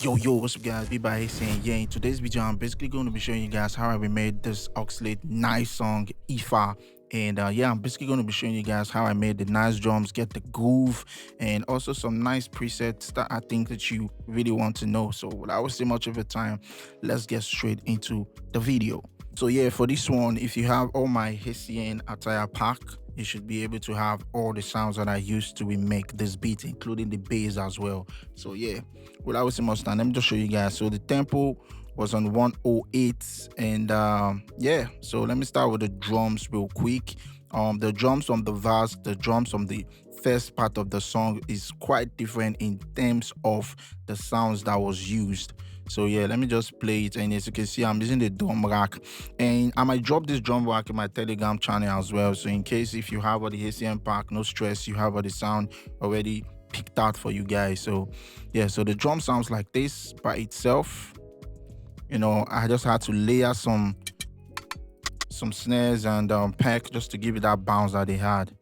Yo, what's up guys, be by saying yeah, in today's video I'm basically going to be showing you guys how I remade this Oxlade nice song Ifa. And yeah, I'm basically going to be showing you guys how I made the nice drums, get the groove, and also some nice presets that I think that you really want to know. So without wasting much of your time, let's get straight into the video. So yeah, for this one, if you have all my Hessian attire pack, you should be able to have all the sounds that I used to remake this beat, including the bass as well. So yeah, without wasting much time, let me just show you guys. So the tempo was on 108, and yeah, so let me start with the drums real quick. The drums from the verse, the drums from the first part of the song is quite different in terms of the sounds that was used. So yeah, let me just play it, and as you can see, I'm using the drum rack, and I might drop this drum rack in my Telegram channel as well. So in case if you have all the ACM pack, no stress, you have all the sound already picked out for you guys. So yeah, so the drum sounds like this by itself. You know, I just had to layer some snares and peck just to give it that bounce that they had.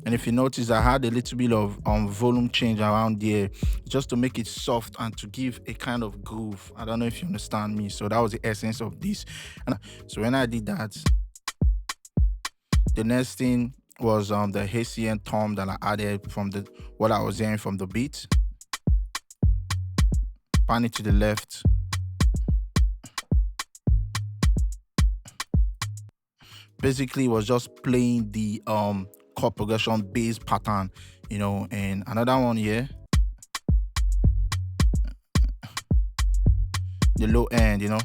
And if you notice, I had a little bit of volume change around there just to make it soft and to give a kind of groove. I don't know if you understand me. So that was the essence of this. And so when I did that, the next thing was the Hessian tom that I added from the what I was hearing from the beat. Pan it to the left. Basically, it was just playing the chord progression bass pattern, you know, and another one here, the low end, you know.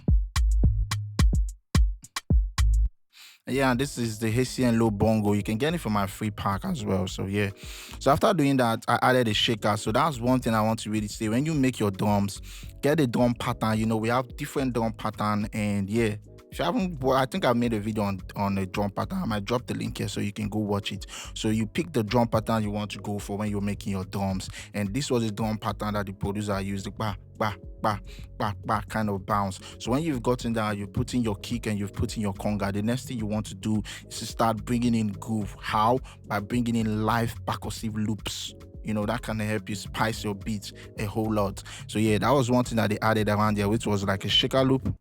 Yeah, this is the Hessian low bongo. You can get it from my free pack as well. So yeah, so after doing that, I added a shaker. So that's one thing I want to really say. When you make your drums, get a drum pattern. You know, we have different drum pattern, and yeah, if you haven't, well, I think I made a video on a drum pattern. I might drop the link here so you can go watch it. So you pick the drum pattern you want to go for when you're making your drums, and this was the drum pattern that the producer used. The bah bah bah bah bah kind of bounce. So when you've gotten that, you put in your kick and you've put in your conga. The next thing you want to do is to start bringing in groove. How? By bringing in live percussive loops. You know, that can help you spice your beats a whole lot. So yeah, that was one thing that they added around there, which was like a shaker loop.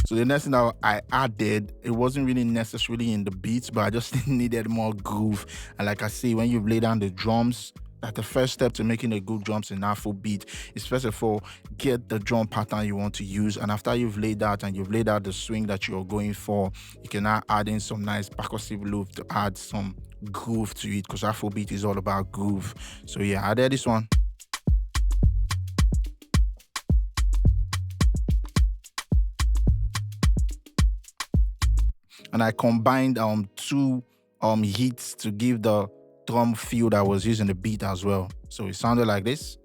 So the next thing that I added, it wasn't really necessarily in the beats, but I just needed more groove. And like I say, when you've laid down the drums, like the first step to making a good drums in Afrobeat is first of all, get the drum pattern you want to use. And after you've laid that and you've laid out the swing that you're going for, you can now add in some nice percussive loop to add some groove to it, because Afrobeat is all about groove. So yeah, I added this one. And I combined two hits to give the drum feel that was using the beat as well. So it sounded like this.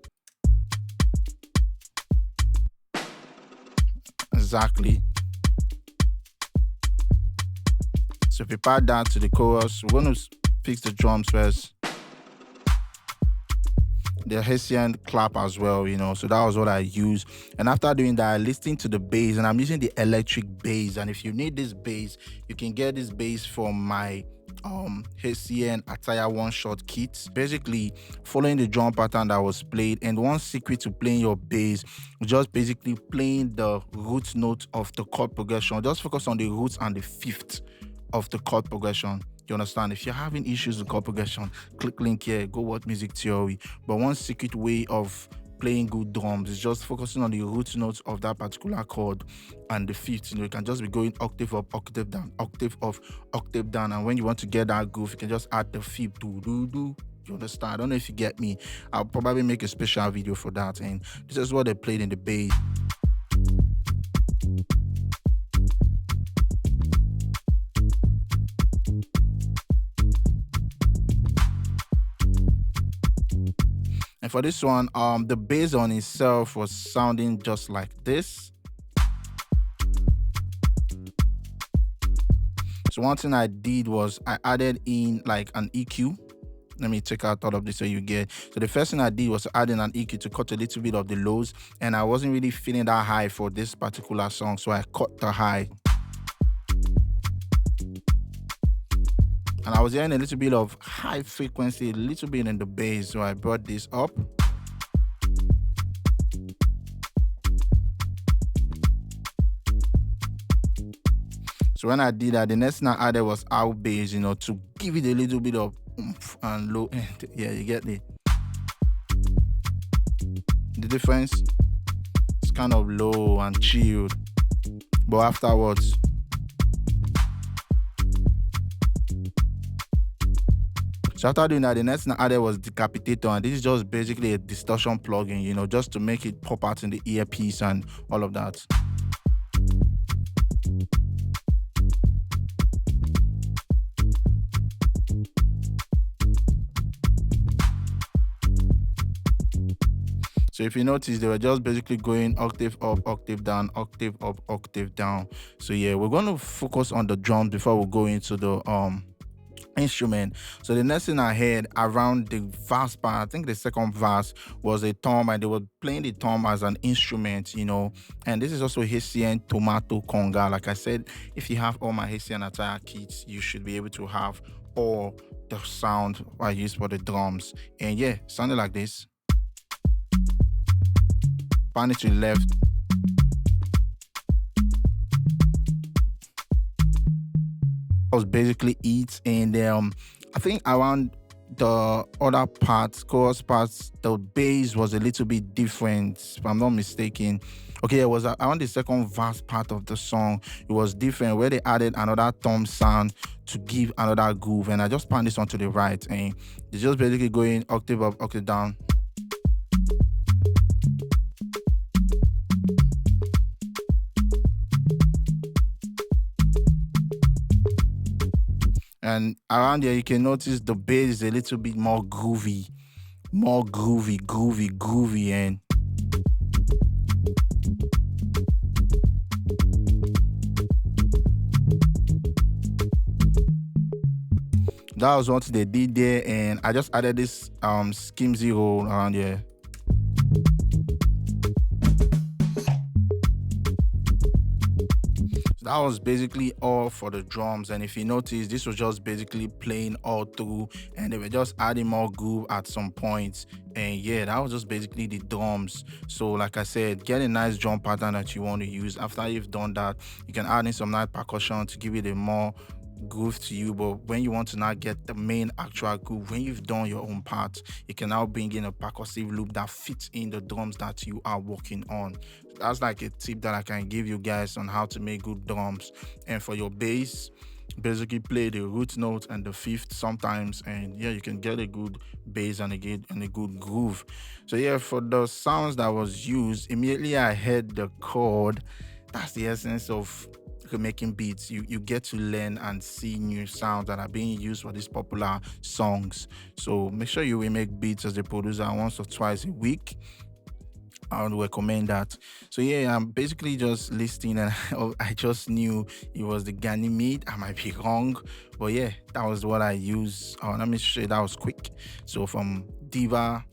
Exactly. So if we add that to the chorus, we're going to fix the drums first. The Hessian clap as well, you know, so that was what I used. And after doing that, I listened to the bass, and I'm using the electric bass. And if you need this bass, you can get this bass from my Hessian attire one-shot kits. Basically following the drum pattern that was played, and one secret to playing your bass, just basically playing the root note of the chord progression. Just focus on the roots and the fifth of the chord progression. You understand? If you're having issues with chord progression, click link here, go watch music theory. But one secret way of playing good drums is just focusing on the root notes of that particular chord and the fifth. You know, you can just be going octave up, octave down, octave up, octave down, and when you want to get that groove, you can just add the fifth. Do. You understand? I don't know if you get me. I'll probably make a special video for that, and this is what they played in the bass. And for this one, the bass on itself was sounding just like this. So one thing I did was I added in like an EQ. Let me take out all of this so you get. So the first thing I did was adding an EQ to cut a little bit of the lows, and I wasn't really feeling that high for this particular song, so I cut the high. And I was hearing a little bit of high frequency, a little bit in the bass, so I brought this up. So when I did that, the next thing I added was out bass, to give it a little bit of oomph and low end. Yeah, you get the difference. It's kind of low and chilled, but afterwards, so after doing that, the next thing I added was decapitator, and this is just basically a distortion plugin, just to make it pop out in the earpiece and all of that. So if you notice, they were just basically going octave up, octave down, octave up, octave down. So yeah, we're going to focus on the drums before we go into the instrument. So the next thing I heard around the verse part, I think the second verse, was a tom, and they were playing the tom as an instrument, and this is also Haitian tomato conga. Like I said, if you have all my Haitian attire kits, you should be able to have all the sound I use for the drums. And yeah, sounded like this. Pan it to the left. Was basically it, and I think around the other parts, chorus parts, the bass was a little bit different, if I'm not mistaken. Okay, it was around the second verse part of the song. It was different, where they added another tom sound to give another groove, and I just pan this onto the right, and it's just basically going octave up, octave down. And around here, you can notice the bass is a little bit more groovy, and that was what they did there. And I just added this skim zero around here. That was basically all for the drums, and if you notice, this was just basically playing all through, and they were just adding more groove at some points. And yeah, that was just basically the drums. So like I said, get a nice drum pattern that you want to use. After you've done that, you can add in some nice percussion to give it a more groove to you. But when you want to now get the main actual groove, when you've done your own part, you can now bring in a percussive loop that fits in the drums that you are working on. That's like a tip that I can give you guys on how to make good drums. And for your bass, basically play the root note and the fifth sometimes, and yeah, you can get a good bass and a good groove. So yeah, for the sounds that was used, immediately I heard the chord. That's the essence of making beats. You get to learn and see new sounds that are being used for these popular songs. So make sure you remake beats as a producer once or twice a week. I would recommend that. So yeah, I'm basically just listing, and I just knew it was the Ganymede. I might be wrong, but yeah, that was what I used. Let me show you, that was quick. So from Diva,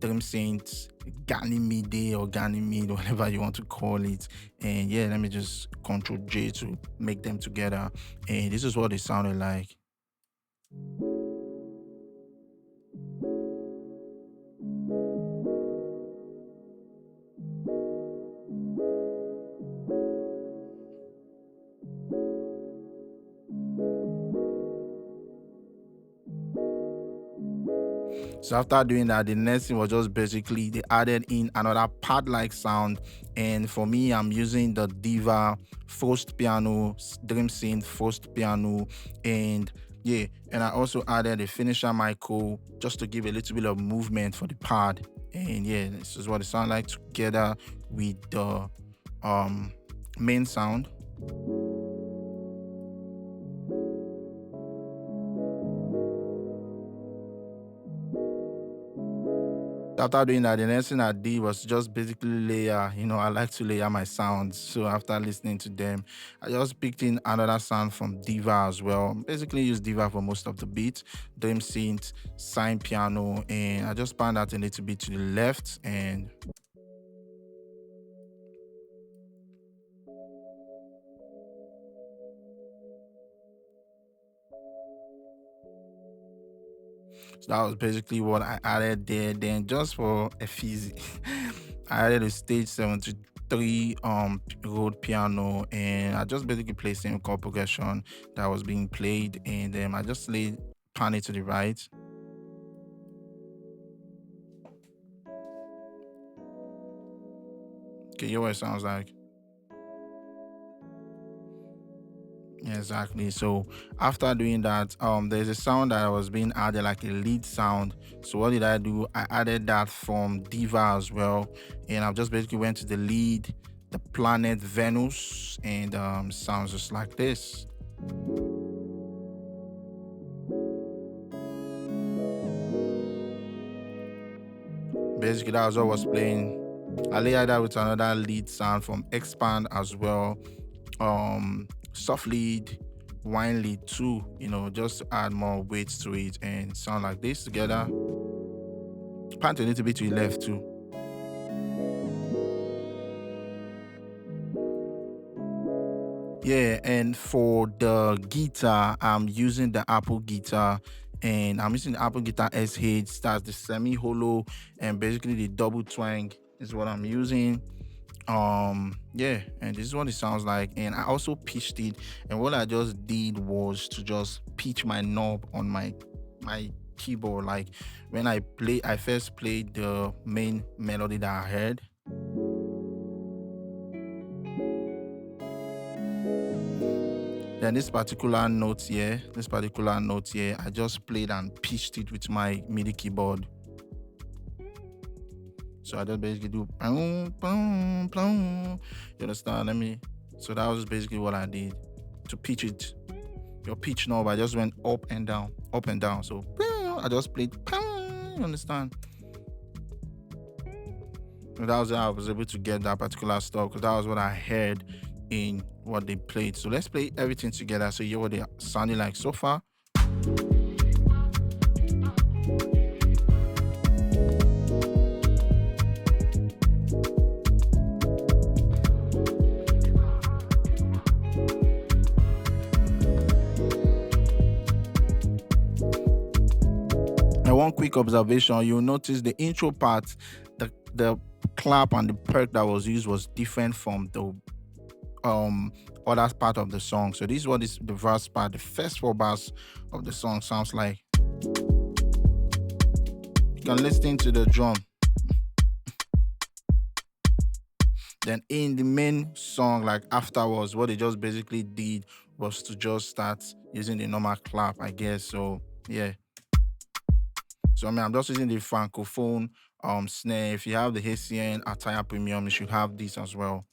Dream Synth, Ganymede or Ganymede, whatever you want to call it. And yeah, let me just Control J to make them together. And this is what it sounded like. So after doing that, the next thing was just basically they added in another pad-like sound. And for me, I'm using the Diva forced piano, Dream Synth forced piano, and yeah, and I also added a finisher mic just to give a little bit of movement for the pad. And yeah, this is what it sounds like together with the main sound. after doing that, the next thing I did was just basically layer. I like to layer my sounds. So after listening to them, I just picked in another sound from Diva as well. Basically use Diva for most of the beats, drum synth, sign piano, and I just pan that a little bit to the left. And so that was basically what I added there. Then just for a fizzy, I added a stage 73 Rode piano, and I just basically played same chord progression that was being played, and then I just laid pan it to the right. Okay, hear what it sounds like. Yeah, exactly. So after doing that, there's a sound that was being added, like a lead sound. So what did I do? I added that from Diva as well, and I just basically went to the lead, the planet Venus, and sounds just like this. Basically, that was what was playing. I layered that with another lead sound from Expand as well. Soft lead, wine lead too, just to add more weight to it and sound like this together. Pan a little bit to the left too. Yeah, and for the guitar, I'm using the Apple guitar, and I'm using the Apple guitar SH. That's the semi hollow, and basically the double twang is what I'm using. Yeah, and this is what it sounds like. And I also pitched it, and what I just did was to just pitch my knob on my keyboard. Like when I first played the main melody that I heard. Then this particular note here, I just played and pitched it with my MIDI keyboard. So I just basically do boom, boom, boom. You understand? So that was basically what I did to pitch it. Your pitch knob, I just went up and down, up and down. So I just played, you understand? So that was how I was able to get that particular stuff, because that was what I heard in what they played. So let's play everything together so you hear what they sounding like so far. One quick observation, you'll notice the intro part, the clap and the perk that was used was different from the other part of the song. So this is what the verse part, the first 4 bars of the song sounds like. You can listen to the drum. Then in the main song, like afterwards, what they just basically did was to just start using the normal clap, I guess. So yeah. So I'm just using the Francophone snare. If you have the Haitian Attire Premium, you should have this as well.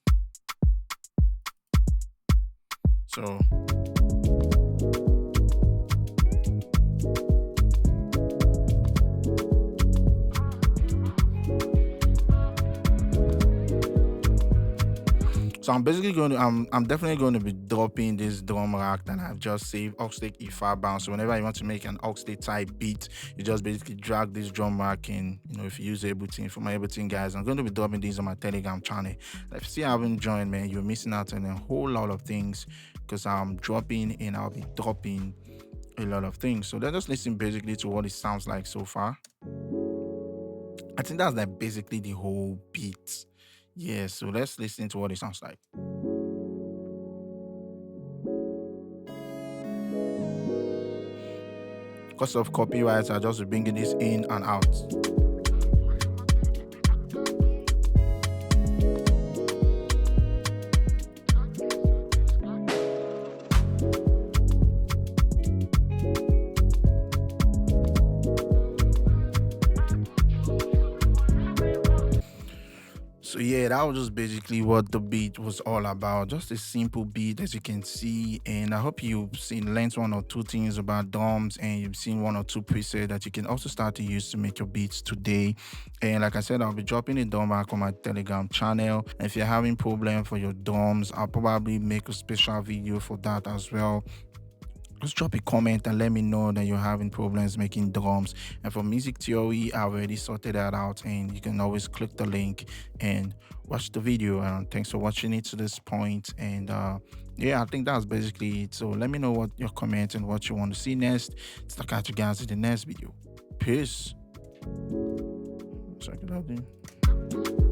So I'm basically I'm definitely going to be dropping this drum rack that I've just saved, Oxlade Ep7 bounce. So whenever you want to make an Oxlade type beat, you just basically drag this drum rack in. If you use Ableton, for my Ableton guys, I'm going to be dropping these on my Telegram channel. If you haven't joined, man, you're missing out on a whole lot of things, because I'm dropping and I'll be dropping a lot of things. So let's just listen basically to what it sounds like so far. I think that's like basically the whole beat. Yeah, so let's listen to what it sounds like. Because of copyrights, I just bringing this in and out. So yeah, that was just basically what the beat was all about. Just a simple beat, as you can see. And I hope you've seen learned one or two things about drums, and you've seen one or two presets that you can also start to use to make your beats today. And like I said, I'll be dropping a drum back on my Telegram channel. And if you're having problem for your drums, I'll probably make a special video for that as well. Just drop a comment and let me know that you're having problems making drums. And for music theory, I already sorted that out, and you can always click the link and watch the video. And thanks for watching it to this point. And yeah, I think that's basically it. So let me know what your comments and what you want to see next. So I'll catch you guys in the next video. Peace. Check it out, dude.